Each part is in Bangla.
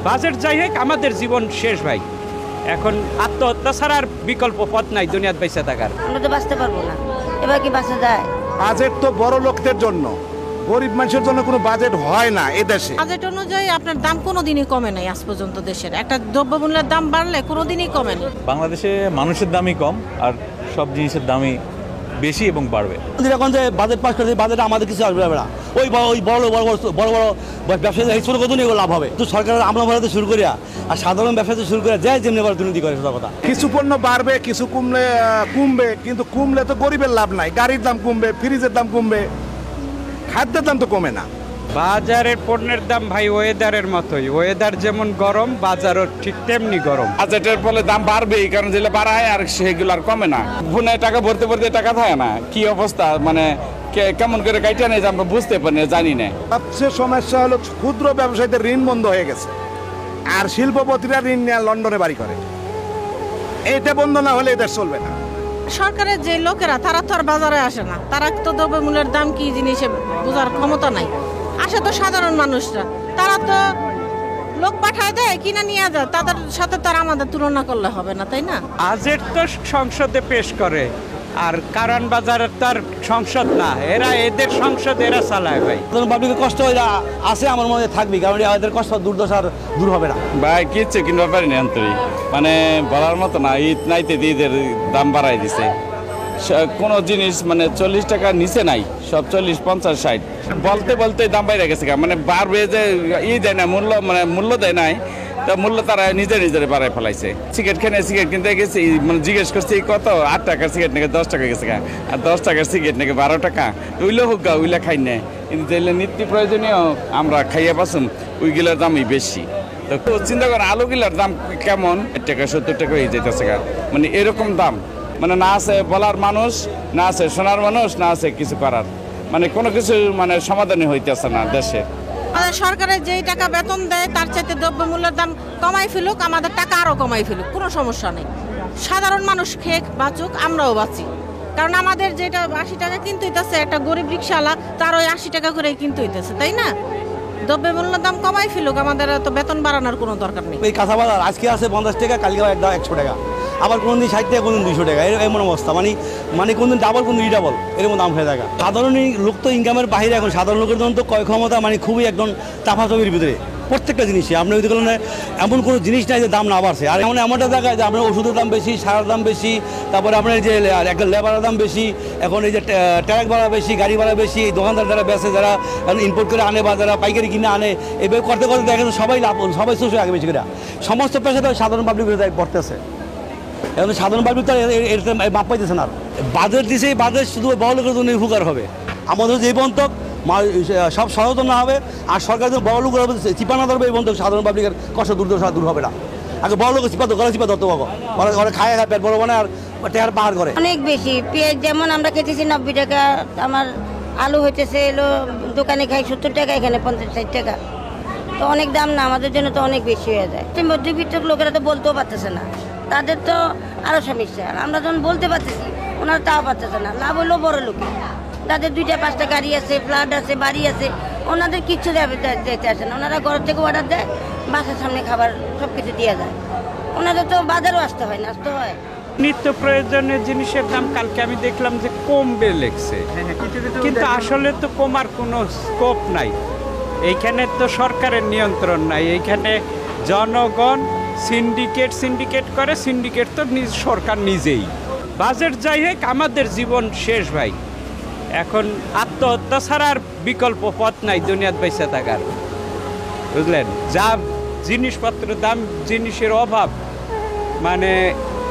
বাজেট যাই হোক আমাদের জীবন শেষ ভাই। এখন আত্মহত্যা ছাড়া আর বিকল্প পথ নাই দুনিয়াতে বেঁচে থাকার। আমরা তো বাঁচতে পারবো না, এবার কি বাঁচা যায়? বাজেট তো বড় লোকদের জন্য, গরিব মানুষের জন্য কোনো বাজেট হয় না এদেশে। বাজেট অনুযায়ী আপনার দাম কোনোদিনই কমে নাই আজ পর্যন্ত। দেশের একটা দ্রব্যমূল্যের দাম বাড়লে কোনোদিনই কমে না। বাংলাদেশে মানুষের দামই কম আর সব জিনিসের দামই বেশি এবং বাড়বে। এখন যে বাজেট পাস করেছে, বাজেটে আমাদের কিছু আসবে না। ওই বড় বড় ব্যবসায়ী ছোট কত নিয়ে লাভ হবে? তো সরকারের আমলা ভাড়াতে শুরু করিয়া আর সাধারণ ব্যবসাতে শুরু করে যায় যেমনি আবার দুর্নীতি করে সোজা কথা। কিছু পণ্য বাড়বে, কিছু কমবে, কিন্তু কমলে তো গরিবের লাভ নাই। গাড়ির দাম কমবে, ফ্রিজের দাম কমবে, খাদ্যের দাম তো কমে না। বাজারের পণ্যের দাম ভাই ওয়েদারের মতোই, ওয়েদার যেমন গরম বাজারও ঠিক তেমনি গরম। বাজেটের ফলে দাম বাড়বেই, কারণ যেগুলো বাড়ায় আর সেগুলো আর কমে না। ফোনে টাকা ভরতে ভরতে টাকা থাকে না, কি অবস্থা মানে কেমন করে কাইটা নেই আমরা বুঝতে পারি না, জানি না। সবচেয়ে সমস্যা হলো ক্ষুদ্র ব্যবসায়ীদের ঋণ বন্ধ হয়ে গেছে, আর শিল্পপতিরা ঋণ নিয়ে লন্ডনে বাড়ি করে। এইটা বন্ধ না হলে এদের চলবে না। সরকারের যে লোকেরা তারা তো আর বাজারে আসে না, তারা তো দ্রব্যমূল্যের দাম কি জিনিসে বোঝার ক্ষমতা নাই। আসে তো সাধারণ মানুষরা, তারা তো লোক পাঠায় দেয়, কিনা নিয়ে যায়, তাদের সাথে তো আর আমাদের তুলনা করলে হবে না, তাই না? বাজেট তো সংসদে পেশ করে, আর কারণ বাজারের তার সংসদ না, এদের সংসদ এরা চালায় ভাই। পাবলিকের কষ্ট আছে আমার মনে থাকবে, কারণ এদের কষ্ট দুর্দশার দূর হবে না। ভাই কিচ্ছু কিনতে পারি না অন্তরি, মানে বলার মতো না। ঈদ নাইতে ঈদের দাম বাড়াই দিছে। কোনো জিনিস মানে 40 টাকার নিচে নাই, সব 40, 50, 60 বলতে বলতে দাম বাইরে গেছে। মানে বাড়বে যে দেয় না, মূল্য দেয় নাই, তা মূল্য তারা নিজের বাড়ায় ফেলাইছে। সিগারেট সিগারেট কিনতে গেছি, মানে জিজ্ঞেস করছি কত, 8 টাকার সিগারেট নাকি 10 টাকা গেছে, আর 10 টাকার সিগারেট নাকি 12 টাকা। ওইগুলো হোক গা, ওইগুলো খাই না, কিন্তু যেগুলো নিত্য প্রয়োজনীয় আমরা খাইয়া পাচ্ছি ওইগুলোর দামই বেশি। তো চিন্তা করেন আলুগুলার দাম কেমন, 60 টাকা 70 টাকা হয়ে যেতেছে, মানে এরকম দাম। মানে না আছে বলার মানুষ, না আছে শোনার মানুষ, না আছে কিছু করার, মানে কোনো কিছু মানে সমাধানই হইতেছে না দেশে। আমাদের সরকারের যেই টাকা বেতন দেয় তার চাইতে দ্রব্যমূল্যের দাম কমাই ফেলুক, আমাদের টাকা আরও কমাই ফেলুক, কোনো সমস্যা নেই। সাধারণ মানুষ খেয়ে বাঁচুক, আমরাও বাঁচি। কারণ আমাদের যেটা 80 টাকা কিনতে হইতেছে, একটা গরিব রিক্সাওয়ালা তার ওই 80 টাকা করে কিনতে হইতেছে, তাই না? দ্রব্যমূল্যের দাম কমাই ফেলুক, আমাদের তো বেতন বাড়ানোর কোনো দরকার নেই। এই কাঁচা বাজার আজকে আছে 50 টাকা, কালকে 100 টাকা, আবার কোনদিন 60 টাকা, কোনদিন 200 টাকা, এমন অবস্থা। মানে কোনদিন ডাবল, কোনদিন রিডাবল, এরকম দাম হয়ে থাকে। সাধারণ লোক তো ইনকামের বাইরে, এখন সাধারণ লোকের জন্য তো ক্রয় ক্ষমতা মানে খুবই একদম তাফাতফির ভিতরে। প্রত্যেকটা জিনিসই আপনি ওই কারণে এমন কোনো জিনিস নাই যে দাম না বাড়ছে। আর এমনটা দেখায় যে আপনার ওষুধের দাম বেশি, সারের দাম বেশি, তারপরে আপনার যে একটা লেবারের দাম বেশি, এখন এই যে ট্যাক্স ভাড়া বেশি, গাড়ি ভাড়া বেশি, দোকানদার যারা বেচে, যারা ইম্পোর্ট করে আনে বা যারা পাইকারি কিনে আনে, এভাবে করতে করতে দেখা যাচ্ছে সবাই লাভ, সবাই সোষে আগে বেশি করে। সমস্ত পেশাতে সাধারণ পাবলিক পড়তেছে। এখন সাধারণ পাবলিক তো মাপ পাইতেছে না। বাজেট দিছে, বাজেট শুধু বড় লোকের জন্য উপকার হবে। আমাদের যে পর্যন্ত সব সচেতন না হবে আর সরকার যখন বড় লোকের চিপা না ধরবে, এই পর্যন্ত সাধারণ পাবলিকের কষ্ট দুর্দশা দূর হবে না। আগে বড় লোক গলা চিপা ধরতে পাবো, ওরা খায় পেট বড় মানে আর টেহার পাহাড় করে অনেক বেশি। পেঁয়াজ যেমন আমরা খেতেছি 90 টাকা, আমার আলু হইতেছে এলো দোকানে খাই 70 টাকা, এখানে 50-60 টাকা। তো অনেক দাম না, আমাদের জন্য তো অনেক বেশি হয়ে যায়। মধ্যবিত্ত লোকেরা তো বলতেও পারতেছে না, তাদের তো আরও সমস্যা। আর আমরা যখন বলতে পারতেছি, ওনারা তাও পারতেছে না। লাভ হলো বড় লোকে, তাদের 2টা-5টা গাড়ি আছে, ফ্ল্যাট আছে, বাড়ি আছে, ওনাদের কিচ্ছু দিতে আসে না। ওনারা ঘর থেকে অর্ডার দেয়, বাসার সামনে খাবার সব কিছু দিয়ে যায়। ওনাদের তো বাজারও আসতে হয় না, আসতে হয়। নিত্য প্রয়োজনীয় জিনিসের দাম কালকে আমি দেখলাম যে কমবে লেগছে, কিন্তু আসলে তো কমার কোনো স্কোপ নাই। এইখানে তো সরকারের নিয়ন্ত্রণ নাই, এইখানে জনগণ সিন্ডিকেট করে। সিন্ডিকেট তো সরকার নিজেই। বাজেট যাই হোক আমাদের জীবন শেষ ভাই। এখন আত্মহত্যা ছাড়া আর বিকল্প পথ নাই দুনিয়াতে বেঁচে থাকার, বুঝলেন? যা জিনিসপত্র দাম, জিনিসের অভাব, মানে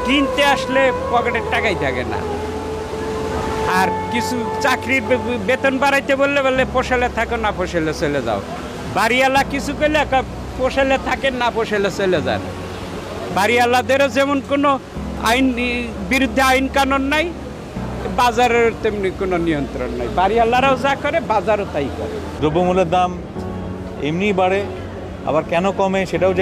কিনতে আসলে পকেটের টাকাই থাকে না। আর কিছু চাকরির বেতন বাড়াইতে বললে পোষালে থাকো, না পোষালে চলে যাও। বাড়িওয়ালা কিছু পেলে পোষালে থাকেন, না পোষালে চলে যান। বাড়িওয়ালাদেরও যেমন কোনো আইন বিরুদ্ধে আইন কানুন নাই, বাজারের তেমনি কোনো নিয়ন্ত্রণ নাই। বাড়িওয়ালারাও যা করে বাজারও তাই করে। দ্রব্যমূল্যের দাম এমনিই বাড়ে, আবার কেন কমে সেটাও